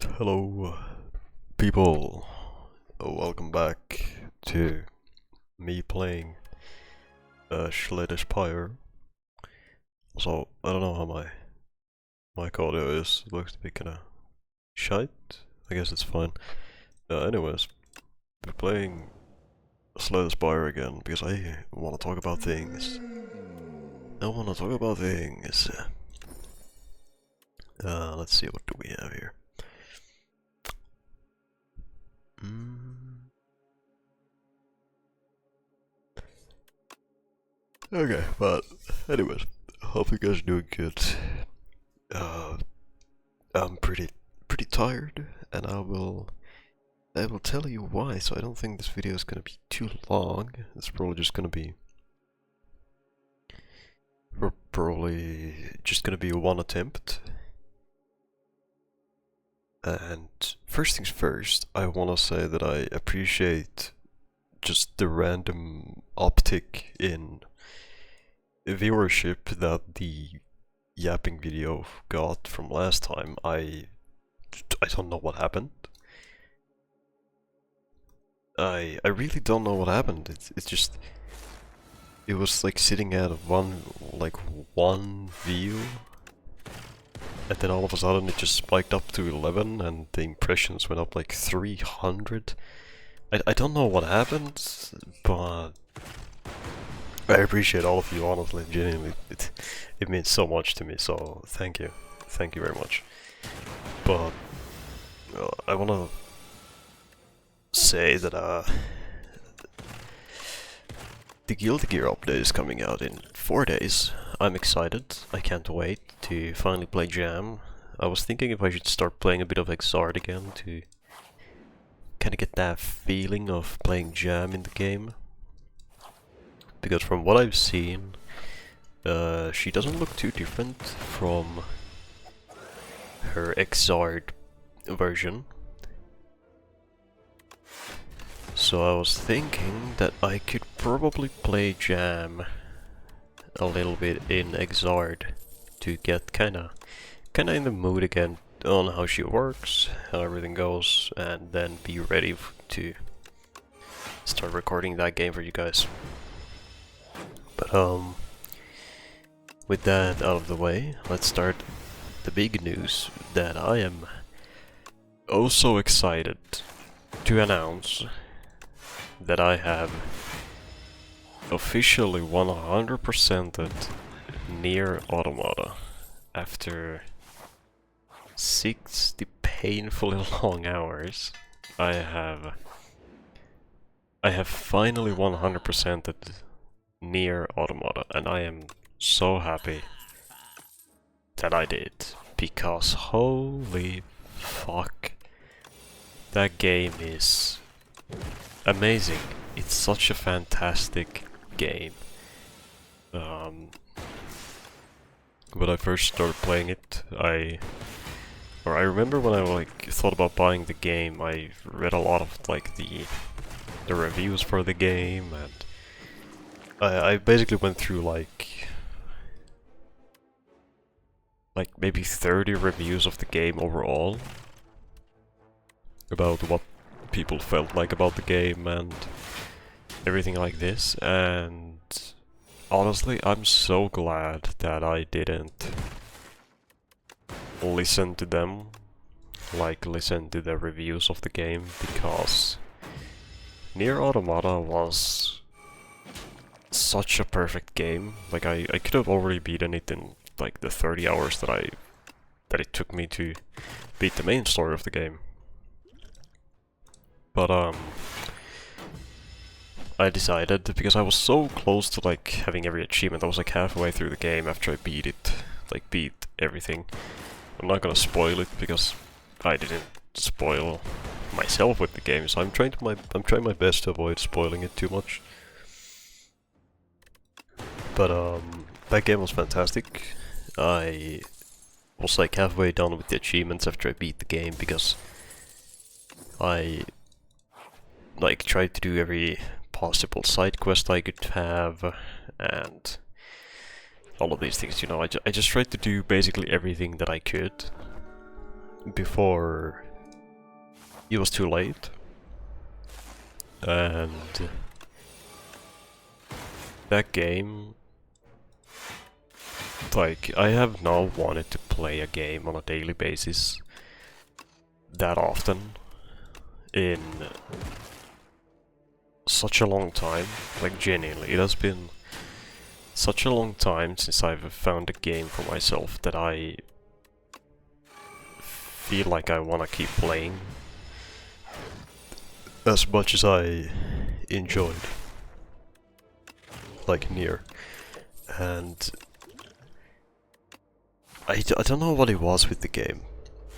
Hello, people. Welcome back to me playing Spire. So I don't know how my mic audio is. It looks to be kinda shite. I guess it's fine. Anyways, we're playing Spire again because I want to talk about things. Let's see, what do we have here? Okay, but anyways, hope you guys are doing good. Uh, I'm pretty tired, and I will tell you why. So I don't think this video is gonna be too long. It's probably just gonna be one attempt. And first things first, I wanna say that I appreciate just the random uptick in viewership that the yapping video got from last time. I don't know what happened. I really don't know what happened. It's just it was like sitting at one view, and then all of a sudden it just spiked up to 11, and the impressions went up like 300. I don't know what happened, but I appreciate all of you, honestly, genuinely. It means so much to me, so thank you very much. But I wanna say that the Guilty Gear update is coming out in 4 days. I'm excited. I can't wait to finally play Jam. I was thinking if I should start playing a bit of Exard again to kind of get that feeling of playing Jam in the game. Because from what I've seen, she doesn't look too different from her Exard version. So I was thinking that I could probably play Jam a little bit in Exard to get kinda in the mood again on how she works, how everything goes, and then be ready to start recording that game for you guys. But with that out of the way, let's start the big news that I am oh so excited to announce that I have officially 100%ed Nier Automata after 60 painfully long hours. I have finally 100%ed Nier Automata, and I am so happy that I did, because holy fuck, that game is amazing. It's such a fantastic game. When I first started playing it, I remember when I thought about buying the game, I read a lot of the reviews for the game, and I basically went through like maybe 30 reviews of the game overall about what people felt like about the game and everything like this, and honestly, I'm so glad that I didn't listen to them, listen to the reviews of the game, because Nier Automata was such a perfect game. Like I could have already beaten it in like the 30 hours that it took me to beat the main story of the game. But I decided, because I was so close to like having every achievement, I was like halfway through the game after I beat it, beat everything. I'm not gonna spoil it because I didn't spoil myself with the game, so I'm trying my best to avoid spoiling it too much. But that game was fantastic. I was like halfway done with the achievements after I beat the game, because I tried to do every possible side quest I could have, and all of these things, you know. I just tried to do basically everything that I could before it was too late, and that game, like, I have now wanted to play a game on a daily basis that often in such a long time. Like, genuinely, it has been such a long time since I've found a game for myself that I feel like I wanna keep playing as much as I enjoyed, like Nier. And I don't know what it was with the game,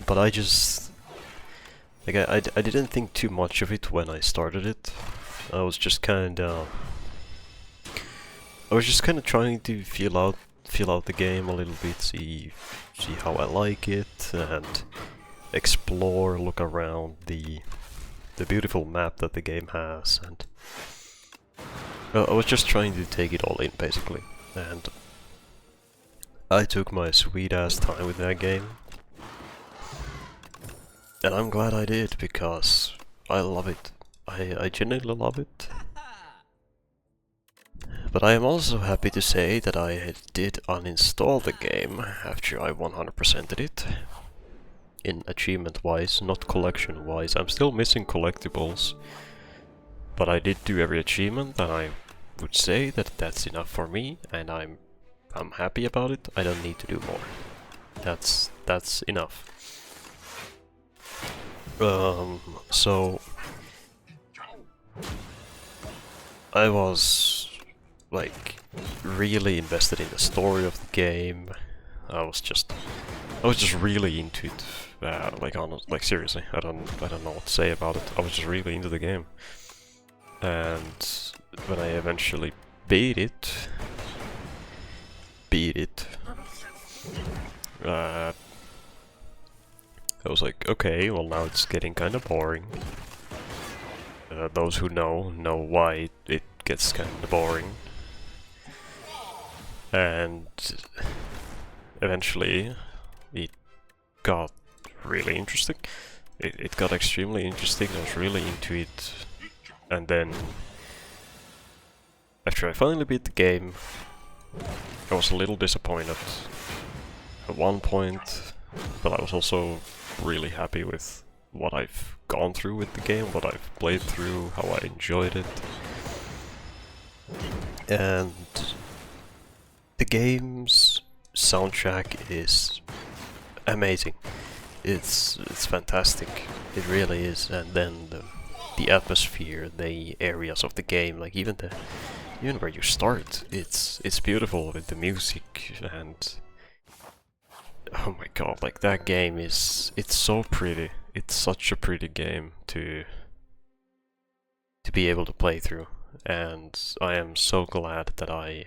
but I just, like, I didn't think too much of it when I started it. I was just kinda trying to feel out the game a little bit, see how I like it, and explore, look around the beautiful map that the game has, and I was just trying to take it all in, basically. And I took my sweet ass time with that game, and I'm glad I did, because I love it. I genuinely love it. But I am also happy to say that I did uninstall the game after I 100%ed it. In achievement-wise, not collection-wise. I'm still missing collectibles, but I did do every achievement, and I would say that that's enough for me, and I'm happy about it. I don't need to do more. That's enough. So I was, like, really invested in the story of the game. I was just really into it. Like, seriously, I don't know what to say about it. I was just really into the game, and when I eventually beat it, I was like, okay, well, now it's getting kind of boring. Those who know why it gets kind of boring, and eventually it got really interesting. It got extremely interesting. I was really into it, and then after I finally beat the game, I was a little disappointed at one point, but I was also really happy with what I've gone through with the game, what I've played through, how I enjoyed it. And the game's soundtrack is amazing. It's fantastic. It really is. And then the atmosphere, the areas of the game, like even where you start, it's beautiful with the music, and oh my god, like that game it's so pretty. It's such a pretty game to be able to play through, and I am so glad that I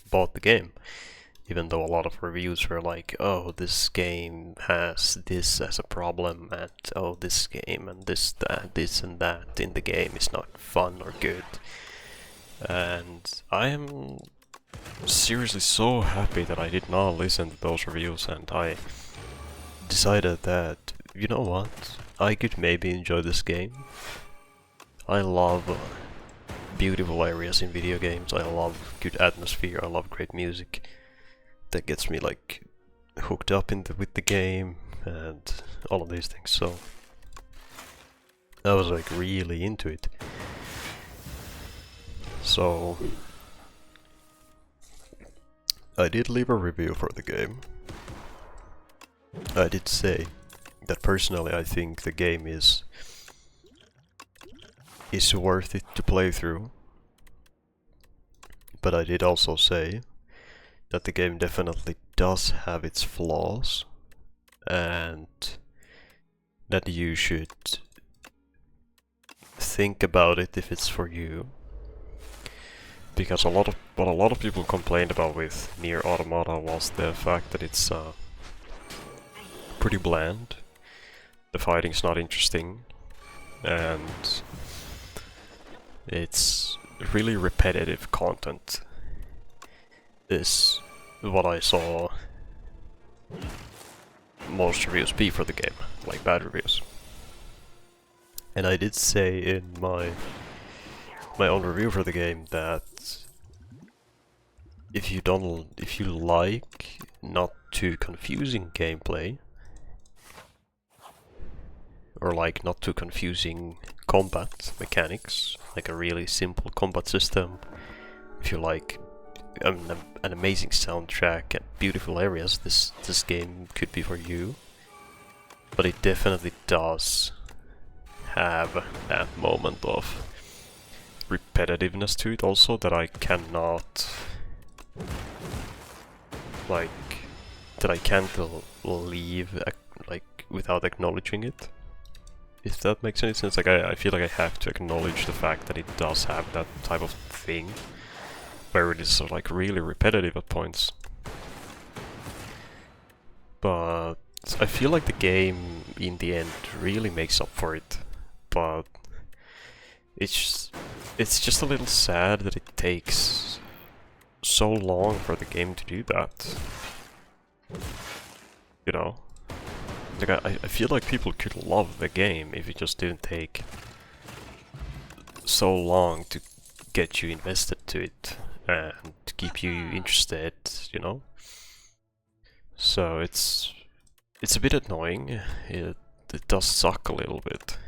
bought the game. Even though a lot of reviews were like, oh, this game has this as a problem, and oh, this game and this and that in the game is not fun or good. And I am seriously so happy that I did not listen to those reviews, and I decided that, you know what, I could maybe enjoy this game. I love beautiful areas in video games, I love good atmosphere, I love great music that gets me like hooked up with the game and all of these things. So I was like really into it. So I did leave a review for the game. I did say that personally I think the game is worth it to play through, but I did also say that the game definitely does have its flaws, and that you should think about it if it's for you. Because what a lot of people complained about with Nier Automata was the fact that it's pretty bland, the fighting's not interesting, and it's really repetitive content. Is what I saw most reviews be for the game, like bad reviews. And I did say in my own review for the game that if you like not too confusing gameplay, or like not too confusing combat mechanics, like a really simple combat system, if you like an amazing soundtrack and beautiful areas, this game could be for you. But it definitely does have that moment of repetitiveness to it also that I cannot, like, that I can't leave like without acknowledging it. If that makes any sense, like I feel like I have to acknowledge the fact that it does have that type of thing, where it is sort of like really repetitive at points. But I feel like the game in the end really makes up for it. But it's just a little sad that it takes so long for the game to do that. You know? Like I feel like people could love the game if it just didn't take so long to get you invested to it and to keep you interested, you know? So it's a bit annoying. It does suck a little bit.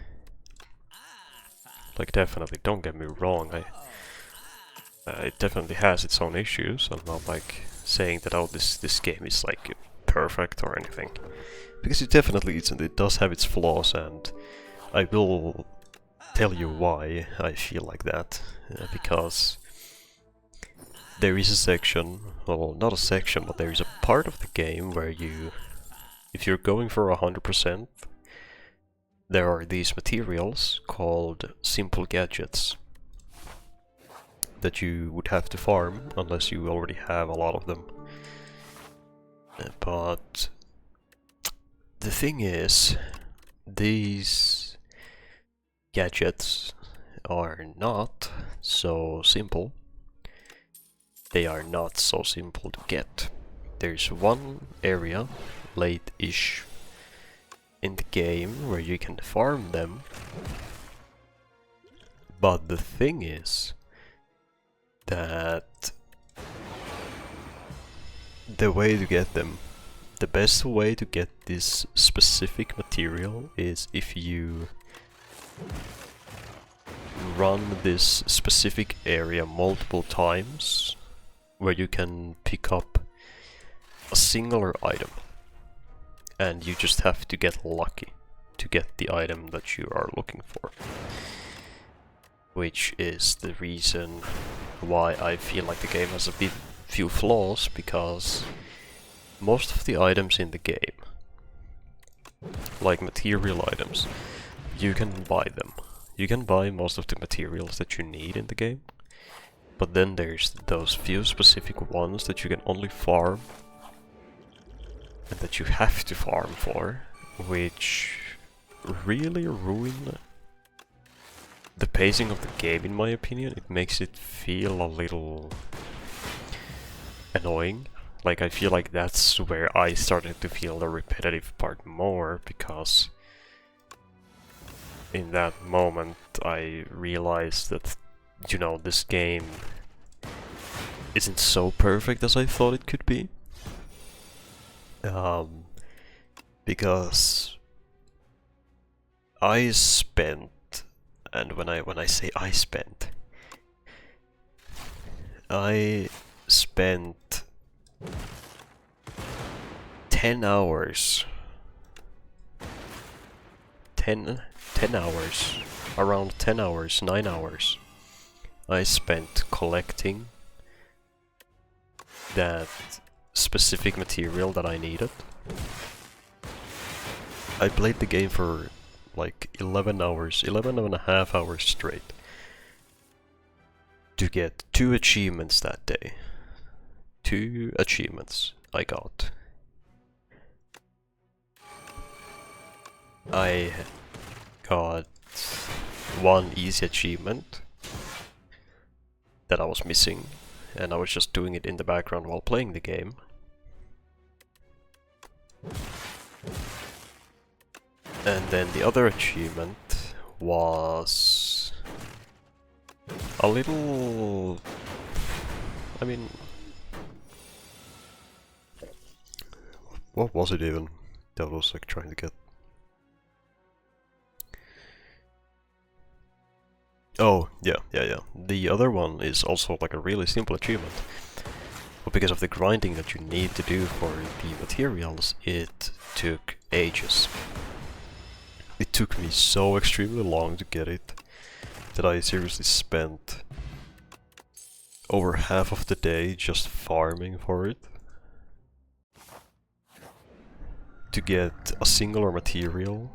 Like, definitely, don't get me wrong, it definitely has its own issues. I'm not like saying that, oh, this game is like perfect or anything, because it definitely isn't. It does have its flaws, and I will tell you why I feel like that. Because there is a section, well, not a section, but there is a part of the game where you, if you're going for 100%, there are these materials called simple gadgets that you would have to farm unless you already have a lot of them. But the thing is, these gadgets are not so simple. They are not so simple to get. There's one area, late-ish, in the game where you can farm them. But the thing is that the way to get them, the best way to get this specific material is if you run this specific area multiple times, where you can pick up a singular item. And you just have to get lucky to get the item that you are looking for. Which is the reason why I feel like the game has a few flaws, because most of the items in the game, like material items, you can buy them. You can buy most of the materials that you need in the game, but then there's those few specific ones that you can only farm, and that you have to farm for, which really ruin the pacing of the game, in my opinion. It makes it feel a little annoying. Like, I feel like that's where I started to feel the repetitive part more, because in that moment I realized that, you know, this game isn't so perfect as I thought it could be. Because I spent, and when I say I spent 10 hours, 10 hours, around 10 hours, 9 hours, I spent collecting that specific material that I needed. I played the game for like 11 hours, 11 and a half hours straight, to get 2 achievements that day. 2 achievements I got. I got 1 easy achievement that I was missing, and I was just doing it in the background while playing the game. And then the other achievement was a little... I mean... What was it even that I was like trying to get? Oh, yeah. The other one is also like a really simple achievement. But because of the grinding that you need to do for the materials, it took ages. It took me so extremely long to get it that I seriously spent over half of the day just farming for it. To get a singular material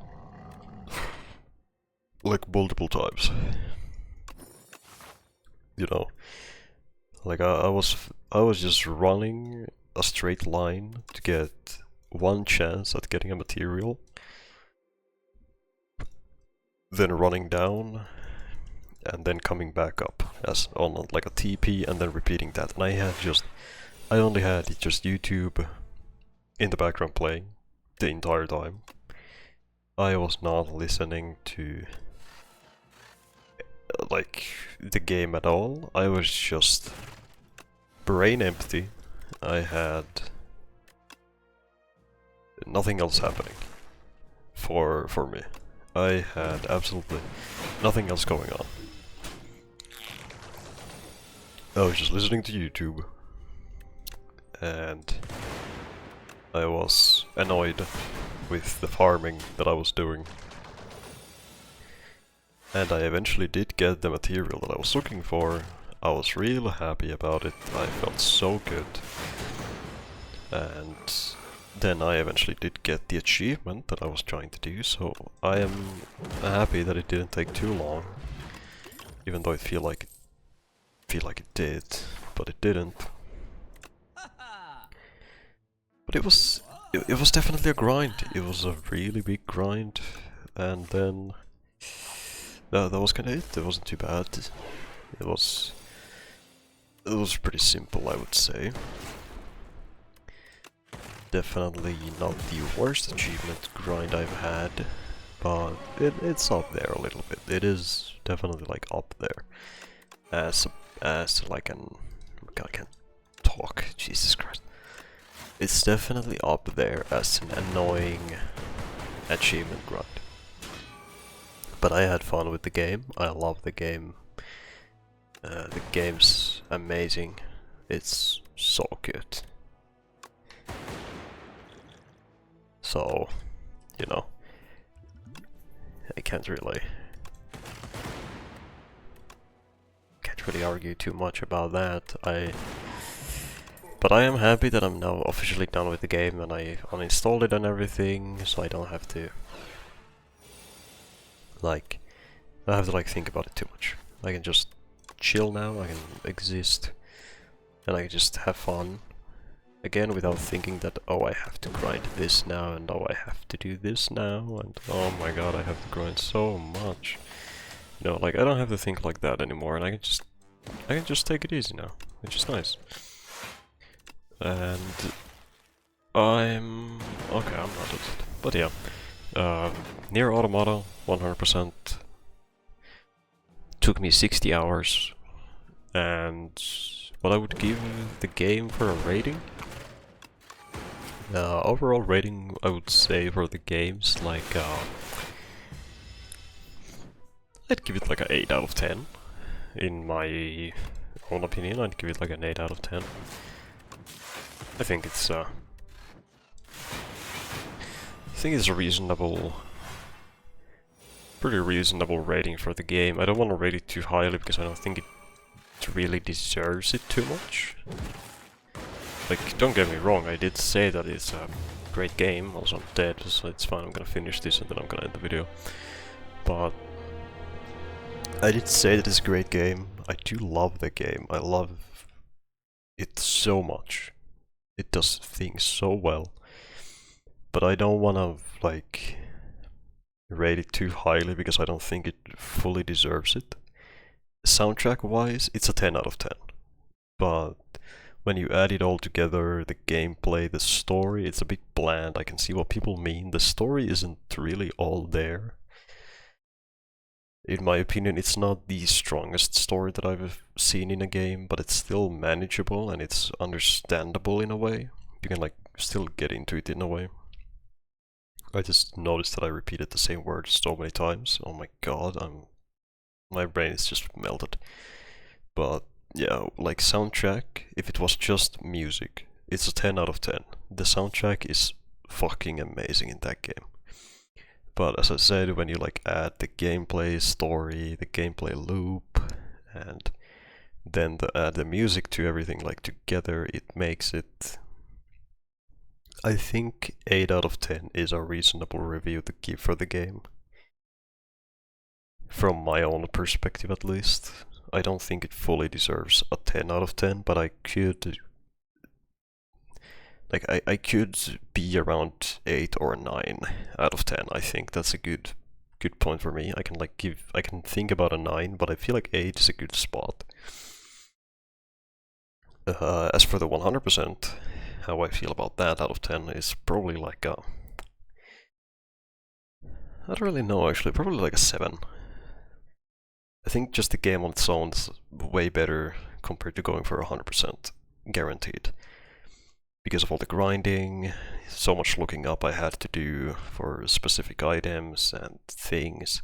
like multiple times. You know, like I was just running a straight line to get one chance at getting a material, then running down, and then coming back up as on like a TP, and then repeating that. And I only had just YouTube in the background playing the entire time. I was not listening to like the game at all. I was just brain empty. I had nothing else happening for me. I had absolutely nothing else going on. I was just listening to YouTube, and I was annoyed with the farming that I was doing. And I eventually did get the material that I was looking for. I was really happy about it. I felt so good. And then I eventually did get the achievement that I was trying to do, so I am happy that it didn't take too long. Even though I feel like it did, but it didn't. But it was definitely a grind. It was a really big grind, and then that was kind of it. It wasn't too bad. It was pretty simple, I would say. Definitely not the worst achievement grind I've had, but it's up there a little bit. It is definitely like up there as like an... God, I can't talk. Jesus Christ. It's definitely up there as an annoying achievement grind. But I had fun with the game. I love the game. The game's amazing. It's so good. So, you know, I can't really argue too much about that. But I am happy that I'm now officially done with the game, and I uninstalled it and everything, so I don't have to like think about it too much. I can just chill now, I can exist, and I can just have fun again without thinking that, oh, I have to grind this now, and oh, I have to do this now, and oh my god, I have to grind so much. You know, like, I don't have to think like that anymore, and I can just take it easy now, which is nice. And I'm okay, I'm not it. But yeah, Nier Automata 100% took me 60 hours, and what I would give the game for a rating, overall rating, I would say for the game's like I'd give it like an 8 out of 10. In my own opinion, I'd give it like an 8 out of 10. I think it's a reasonable, pretty reasonable rating for the game. I don't want to rate it too highly because I don't think it really deserves it too much. Like, don't get me wrong, I did say that it's a great game. Also, I'm dead, so it's fine. I'm gonna finish this and then I'm gonna end the video. But I did say that it's a great game. I do love the game. I love it so much. It does things so well. But I don't wanna, like, rate it too highly because I don't think it fully deserves it. Soundtrack-wise, it's a 10 out of 10. But when you add it all together, the gameplay, the story, it's a bit bland. I can see what people mean. The story isn't really all there. In my opinion, it's not the strongest story that I've seen in a game, but it's still manageable and it's understandable in a way. You can like still get into it in a way. I just noticed that I repeated the same word so many times. Oh my god, my brain is just melted. But yeah, like soundtrack, if it was just music, it's a 10 out of 10. The soundtrack is fucking amazing in that game. But as I said, when you like add the gameplay story, the gameplay loop, and then add the music to everything like together, it makes it... I think 8 out of 10 is a reasonable review to give for the game. From my own perspective at least. I don't think it fully deserves a 10 out of 10, but I could... Like, I could be around 8 or 9 out of 10. I think that's a good point for me. I can think about a 9, but I feel like 8 is a good spot. As for the 100%, how I feel about that out of 10 is probably like a... I don't really know actually, probably like a 7. I think just the game on its own is way better compared to going for 100%, guaranteed. Because of all the grinding, so much looking up I had to do for specific items and things,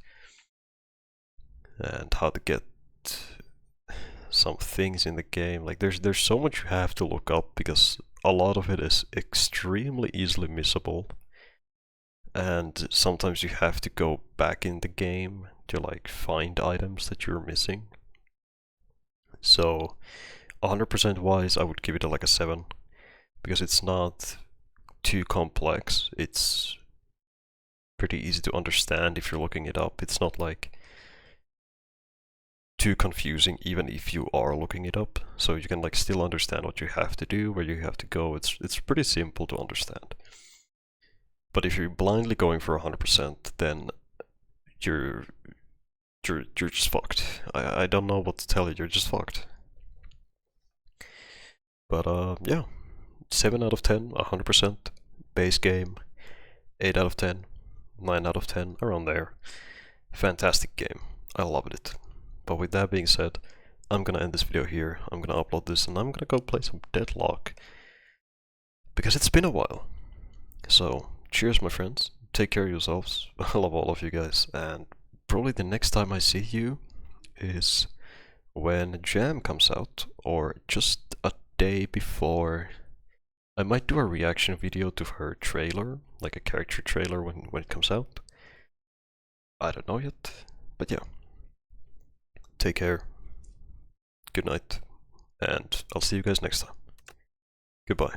and how to get some things in the game. Like there's so much you have to look up because a lot of it is extremely easily missable, and sometimes you have to go back in the game to like find items that you're missing. So 100% wise, I would give it like a 7, because it's not too complex. It's pretty easy to understand if you're looking it up. It's not like too confusing even if you are looking it up, so you can like still understand what you have to do, where you have to go. It's pretty simple to understand. But if you're blindly going for 100%, then you're just fucked. I don't know what to tell you, you're just fucked. But yeah, 7 out of 10, 100%, base game, 8 out of 10, 9 out of 10, around there. Fantastic game, I loved it. But with that being said, I'm gonna end this video here, I'm gonna upload this, and I'm gonna go play some Deadlock. Because it's been a while. So, cheers my friends, take care of yourselves, I love all of you guys, and probably the next time I see you is when Jam comes out, or just a day before. I might do a reaction video to her trailer, like a character trailer when it comes out. I don't know yet, but yeah. Take care, good night, and I'll see you guys next time. Goodbye.